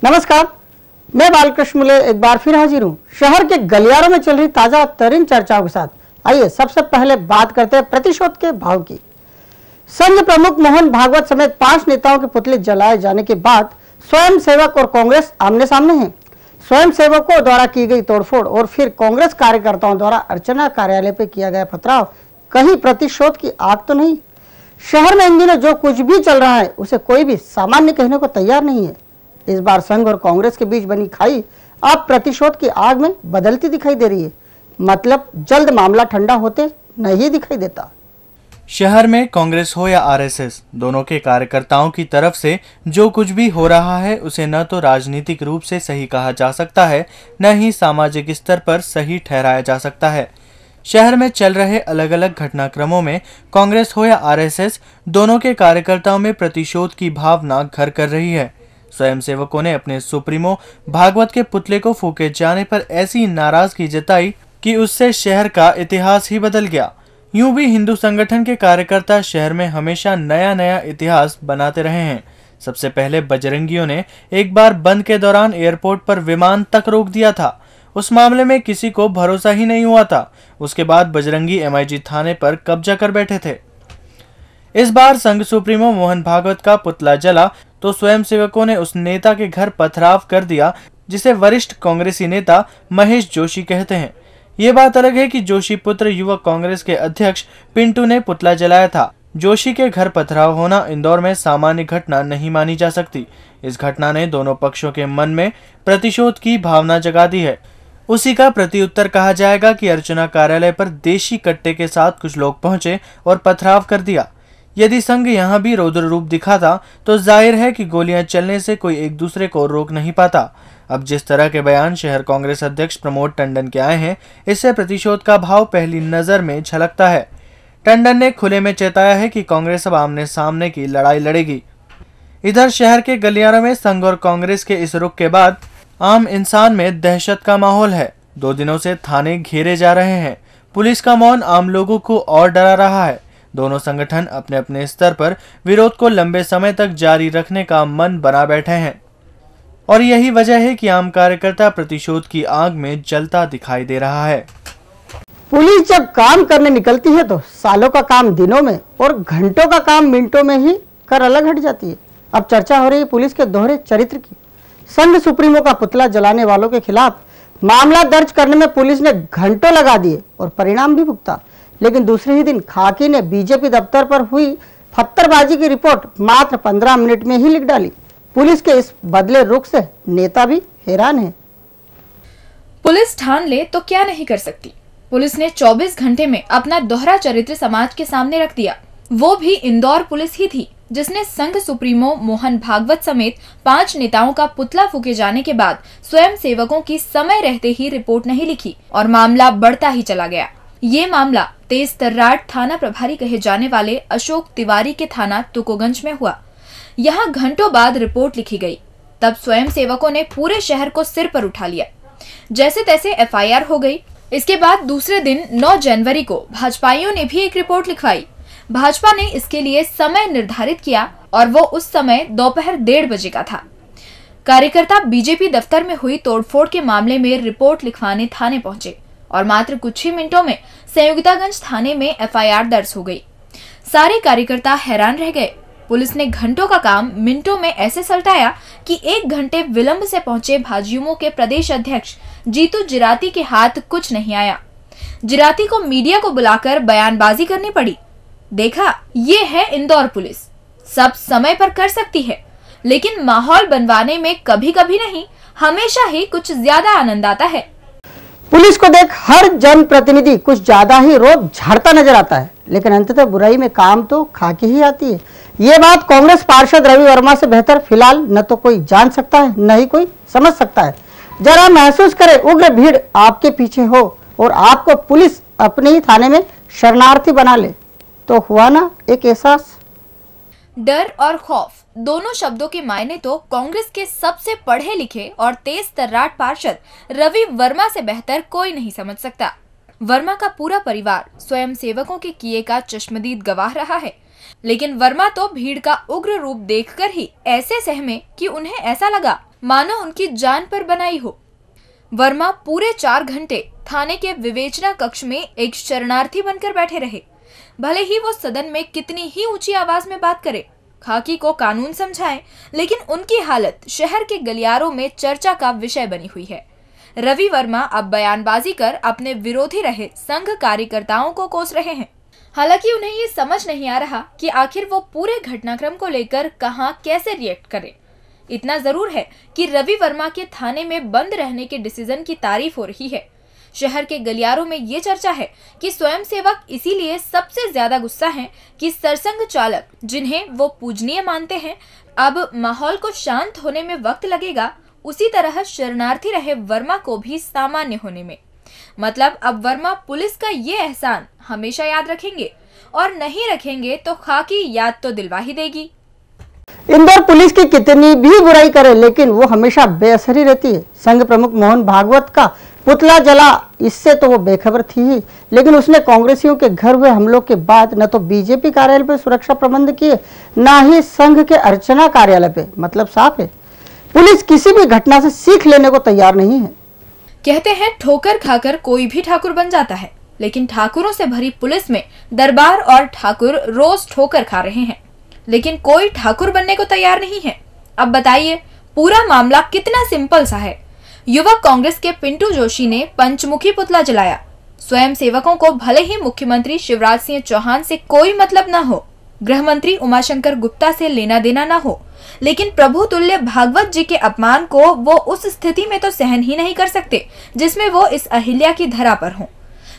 नमस्कार, मैं बालकृष्ण मुले एक बार फिर हाजिर हूँ शहर के गलियारों में चल रही ताजा तरीन चर्चाओं के साथ। आइए सबसे पहले बात करते हैं प्रतिशोध के भाव की। संघ प्रमुख मोहन भागवत समेत 5 नेताओं के पुतले जलाए जाने के बाद स्वयं सेवक और कांग्रेस आमने सामने हैं। स्वयं सेवकों द्वारा की गई तोड़फोड़ और फिर कांग्रेस कार्यकर्ताओं द्वारा अर्चना कार्यालय पर किया गया पथराव कहीं प्रतिशोध की आग तो नहीं। शहर में इन दिनों जो कुछ भी चल रहा है उसे कोई भी सामान्य कहने को तैयार नहीं है। इस बार संघ और कांग्रेस के बीच बनी खाई अब प्रतिशोध की आग में बदलती दिखाई दे रही है। मतलब जल्द मामला ठंडा होते नहीं दिखाई देता। शहर में कांग्रेस हो या आरएसएस, दोनों के कार्यकर्ताओं की तरफ से जो कुछ भी हो रहा है उसे न तो राजनीतिक रूप से सही कहा जा सकता है, न ही सामाजिक स्तर पर सही ठहराया जा सकता है। शहर में चल रहे अलग अलग घटनाक्रमों में कांग्रेस हो या आरएसएस, दोनों के कार्यकर्ताओं में प्रतिशोध की भावना घर कर रही है। स्वयंसेवकों ने अपने सुप्रीमो भागवत के पुतले को फूके जाने पर ऐसी नाराजगी जताई कि उससे शहर का इतिहास ही बदल गया। यूं भी हिंदू संगठन के कार्यकर्ता शहर में हमेशा नया नया इतिहास बनाते रहे हैं। सबसे पहले बजरंगियों ने एक बार बंद के दौरान एयरपोर्ट पर विमान तक रोक दिया था। उस मामले में किसी को भरोसा ही नहीं हुआ था। उसके बाद बजरंगी एमआईजी थाने पर कब्जा कर बैठे थे। इस बार संघ सुप्रीमो मोहन भागवत का पुतला जला तो स्वयंसेवकों ने उस नेता के घर पथराव कर दिया जिसे वरिष्ठ कांग्रेसी नेता महेश जोशी कहते हैं। ये बात अलग है कि जोशी पुत्र युवक कांग्रेस के अध्यक्ष पिंटू ने पुतला जलाया था। जोशी के घर पथराव होना इंदौर में सामान्य घटना नहीं मानी जा सकती। इस घटना ने दोनों पक्षों के मन में प्रतिशोध की भावना जगा दी है। उसी का प्रत्युत्तर कहा जाएगा कि अर्चना कार्यालय पर देशी कट्टे के साथ कुछ लोग पहुंचे और पथराव कर दिया। यदि संघ यहाँ भी रौद्र रूप दिखाता तो जाहिर है कि गोलियां चलने से कोई एक दूसरे को रोक नहीं पाता। अब जिस तरह के बयान शहर कांग्रेस अध्यक्ष प्रमोद टंडन के आए हैं, इससे प्रतिशोध का भाव पहली नजर में झलकता है। टंडन ने खुले में चेताया है कि कांग्रेस अब आमने सामने की लड़ाई लड़ेगी। इधर शहर के गलियारों में संघ और कांग्रेस के इस रुख के बाद आम इंसान में दहशत का माहौल है। 2 दिनों से थाने घेरे जा रहे हैं। पुलिस का मौन आम लोगों को और डरा रहा है। दोनों संगठन अपने अपने स्तर पर विरोध को लंबे समय तक जारी रखने का मन बना बैठे हैं और यही वजह है कि आम कार्यकर्ता प्रतिशोध की आग में जलता दिखाई दे रहा है। पुलिस जब काम करने निकलती है तो सालों का काम दिनों में और घंटों का काम मिनटों में ही कर अलग हट जाती है। अब चर्चा हो रही है पुलिस के दोहरे चरित्र की। संघ सुप्रीमो का पुतला जलाने वालों के खिलाफ मामला दर्ज करने में पुलिस ने घंटों लगा दिए और परिणाम भी भुगता, लेकिन दूसरे ही दिन खाकी ने बीजेपी दफ्तर पर हुई पत्थरबाजी की रिपोर्ट मात्र 15 मिनट में ही लिख डाली। पुलिस के इस बदले रुख से नेता भी हैरान है। पुलिस ठान ले तो क्या नहीं कर सकती। पुलिस ने 24 घंटे में अपना दोहरा चरित्र समाज के सामने रख दिया। वो भी इंदौर पुलिस ही थी जिसने संघ सुप्रीमो मोहन भागवत समेत 5 नेताओं का पुतला फूके जाने के बाद स्वयं सेवकों की समय रहते ही रिपोर्ट नहीं लिखी और मामला बढ़ता ही चला गया। ये मामला तेज तर्राट थाना प्रभारी कहे जाने वाले अशोक तिवारी के थाना तुकोगंज में हुआ। यहाँ घंटों बाद रिपोर्ट लिखी गई। तब स्वयं सेवकों ने पूरे शहर को सिर पर उठा लिया। जैसे तैसे एफआईआर हो गई। इसके बाद दूसरे दिन 9 जनवरी को भाजपाइयों ने भी एक रिपोर्ट लिखवाई। भाजपा ने इसके लिए समय निर्धारित किया और वो उस समय दोपहर 1:30 बजे का था। कार्यकर्ता बीजेपी दफ्तर में हुई तोड़फोड़ के मामले में रिपोर्ट लिखवाने थाने पहुंचे और मात्र कुछ ही मिनटों में संयुक्तागंज थाने में एफआईआर दर्ज हो गई। सारे कार्यकर्ता हैरान रह गए। पुलिस ने घंटों का काम मिनटों में ऐसे सलटाया कि 1 घंटे विलंब से पहुंचे भाजयुमो के प्रदेश अध्यक्ष जीतू जिराती के हाथ कुछ नहीं आया। जिराती को मीडिया को बुलाकर बयानबाजी करनी पड़ी। देखा, ये है इंदौर पुलिस। सब समय पर कर सकती है, लेकिन माहौल बनवाने में कभी कभी नहीं, हमेशा ही कुछ ज्यादा आनंद आता है। पुलिस को देख हर जनप्रतिनिधि कुछ ज्यादा ही रोब झाड़ता नजर आता है, लेकिन अंततः बुराई में काम तो खाकी ही आती है। ये बात कांग्रेस पार्षद रवि वर्मा से बेहतर फिलहाल न तो कोई जान सकता है न ही कोई समझ सकता है। जरा महसूस करें, उग्र भीड़ आपके पीछे हो और आपको पुलिस अपने ही थाने में शरणार्थी बना ले तो हुआ ना एक एहसास। डर और खौफ दोनों शब्दों के मायने तो कांग्रेस के सबसे पढ़े लिखे और तेज तर्राट पार्षद रवि वर्मा से बेहतर कोई नहीं समझ सकता। वर्मा का पूरा परिवार स्वयं सेवकों के किए का चश्मदीद गवाह रहा है, लेकिन वर्मा तो भीड़ का उग्र रूप देखकर ही ऐसे सहमे कि उन्हें ऐसा लगा मानो उनकी जान पर बनाई हो। वर्मा पूरे 4 घंटे थाने के विवेचना कक्ष में एक शरणार्थी बनकर बैठे रहे। भले ही वो सदन में कितनी ही ऊंची आवाज में बात करे, खाकी को कानून समझाएं, लेकिन उनकी हालत शहर के गलियारों में चर्चा का विषय बनी हुई है। रवि वर्मा अब बयानबाजी कर अपने विरोधी रहे संघ कार्यकर्ताओं को कोस रहे हैं। हालांकि उन्हें ये समझ नहीं आ रहा कि आखिर वो पूरे घटनाक्रम को लेकर कहां कैसे रिएक्ट करें। इतना जरूर है कि रवि वर्मा के थाने में बंद रहने के डिसीजन की तारीफ हो रही है। शहर के गलियारों में ये चर्चा है कि स्वयंसेवक इसीलिए सबसे ज्यादा गुस्सा हैं कि सरसंघ चालक, जिन्हें वो पूजनीय मानते हैं, अब माहौल को शांत होने में वक्त लगेगा, उसी तरह शरणार्थी रहे वर्मा को भी सामान्य होने में। मतलब अब वर्मा पुलिस का ये एहसान हमेशा याद रखेंगे, और नहीं रखेंगे तो खाकी याद तो दिलवा ही देगी। इंदौर पुलिस की कितनी भी बुराई करे, लेकिन वो हमेशा बेअसर ही रहती है। संघ प्रमुख मोहन भागवत का पुतला जला, इससे तो वो बेखबर थी ही, लेकिन उसने कांग्रेसियों के घर हुए हमलों के बाद न तो बीजेपी कार्यालय पे सुरक्षा प्रबंध किए, ना ही संघ के अर्चना कार्यालय पे। मतलब साफ है, पुलिस किसी भी घटना से सीख लेने को तैयार नहीं है। कहते हैं ठोकर खाकर कोई भी ठाकुर बन जाता है, लेकिन ठाकुरों से भरी पुलिस में दरबार और ठाकुर रोज ठोकर खा रहे हैं, लेकिन कोई ठाकुर बनने को तैयार नहीं है। अब बताइए, पूरा मामला कितना सिंपल सा है। युवक कांग्रेस के पिंटू जोशी ने पंचमुखी पुतला जलाया। स्वयं सेवकों को भले ही मुख्यमंत्री शिवराज सिंह चौहान से कोई मतलब न हो, गृह मंत्री उमाशंकर गुप्ता से लेना देना न हो, लेकिन प्रभु तुल्य भागवत जी के अपमान को वो उस स्थिति में तो सहन ही नहीं कर सकते जिसमें वो इस अहिल्या की धरा पर हों।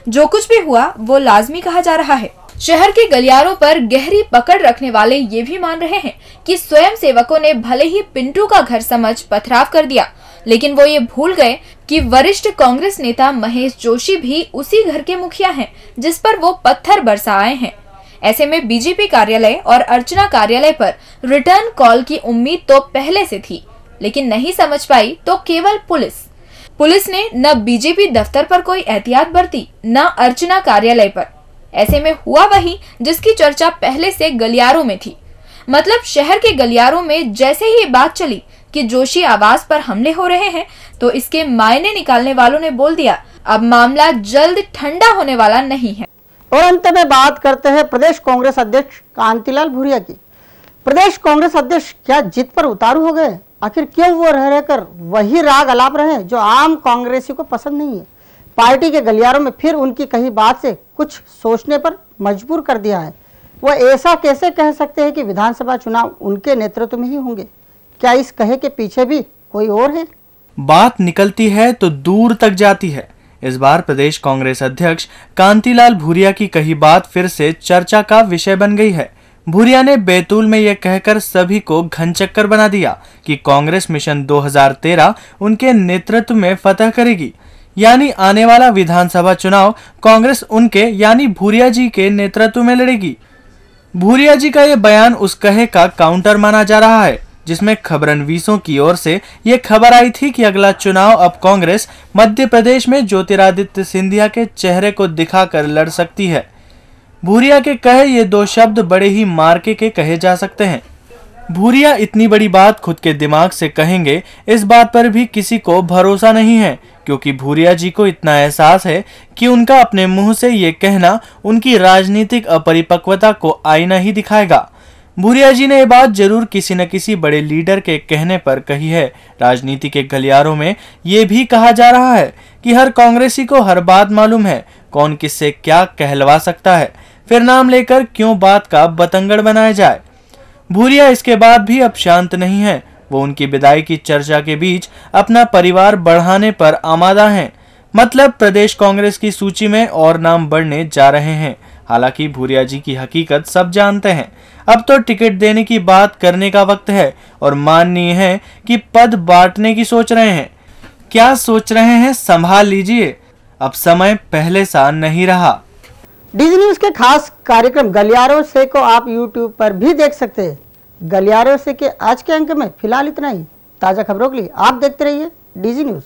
जो कुछ भी हुआ वो लाजमी कहा जा रहा है। शहर के गलियारों पर गहरी पकड़ रखने वाले ये भी मान रहे हैं कि स्वयं सेवकों ने भले ही पिंटू का घर समझ पथराव कर दिया, लेकिन वो ये भूल गए कि वरिष्ठ कांग्रेस नेता महेश जोशी भी उसी घर के मुखिया हैं जिस पर वो पत्थर बरसा आए हैं। ऐसे में बीजेपी कार्यालय और अर्चना कार्यालय पर रिटर्न कॉल की उम्मीद तो पहले से थी, लेकिन नहीं समझ पाई तो केवल पुलिस ने न बीजेपी दफ्तर पर कोई एहतियात बरती, न अर्चना कार्यालय पर। ऐसे में हुआ वही जिसकी चर्चा पहले से गलियारों में थी। मतलब शहर के गलियारों में जैसे ही ये बात चली कि जोशी आवास पर हमले हो रहे हैं, तो इसके मायने निकालने वालों ने बोल दिया, अब मामला जल्द ठंडा होने वाला नहीं है। और अंत में बात करते हैं प्रदेश कांग्रेस अध्यक्ष कांतिलाल भूरिया की। प्रदेश कांग्रेस अध्यक्ष क्या जिद पर उतारू हो गए? आखिर क्यों वो रहकर वही राग अलाप रहे हैं जो आम कांग्रेसी को पसंद नहीं है? पार्टी के गलियारों में फिर उनकी कही बात से कुछ सोचने पर मजबूर कर दिया है। वो ऐसा कैसे कह सकते हैं कि विधानसभा चुनाव उनके नेतृत्व में ही होंगे? क्या इस कहे के पीछे भी कोई और है? बात निकलती है तो दूर तक जाती है। इस बार प्रदेश कांग्रेस अध्यक्ष कांतिलाल भूरिया की कही बात फिर से चर्चा का विषय बन गई है। भूरिया ने बैतूल में यह कहकर सभी को घनचक्कर बना दिया कि कांग्रेस मिशन 2013 उनके नेतृत्व में फतह करेगी, यानी आने वाला विधानसभा चुनाव कांग्रेस उनके यानी भूरिया जी के नेतृत्व में लड़ेगी। भूरिया जी का यह बयान उस कहे का काउंटर माना जा रहा है जिसमें खबरनवीसों की ओर से यह खबर आई थी कि अगला चुनाव अब कांग्रेस मध्य प्रदेश में ज्योतिरादित्य सिंधिया के चेहरे को दिखाकर लड़ सकती है। भूरिया के कहे ये दो शब्द बड़े ही मार्के के कहे जा सकते हैं। भूरिया इतनी बड़ी बात खुद के दिमाग से कहेंगे, इस बात पर भी किसी को भरोसा नहीं है, क्योंकि भूरिया जी को इतना एहसास है कि उनका अपने मुंह से ये कहना उनकी राजनीतिक अपरिपक्वता को आईना ही दिखाएगा। भूरिया जी ने ये बात जरूर किसी न किसी बड़े लीडर के कहने पर कही है। राजनीति के गलियारों में ये भी कहा जा रहा है कि हर कांग्रेसी को हर बात मालूम है, कौन किससे क्या कहलवा सकता है, फिर नाम लेकर क्यों बात का बतंगड़ बनाया जाए। भूरिया इसके बाद भी अब शांत नहीं है। वो उनकी विदाई की चर्चा के बीच अपना परिवार बढ़ाने पर आमादा हैं। मतलब प्रदेश कांग्रेस की सूची में और नाम बढ़ने जा रहे हैं। हालांकि भूरिया जी की हकीकत सब जानते हैं। अब तो टिकट देने की बात करने का वक्त है और माननीय है कि पद बांटने की सोच रहे हैं। क्या सोच रहे हैं संभाल लीजिए, अब समय पहले सा नहीं रहा। डीजी न्यूज के खास कार्यक्रम गलियारों से को आप यूट्यूब पर भी देख सकते हैं। गलियारों से के आज के अंक में फिलहाल इतना ही। ताजा खबरों के लिए आप देखते रहिए डीजी न्यूज।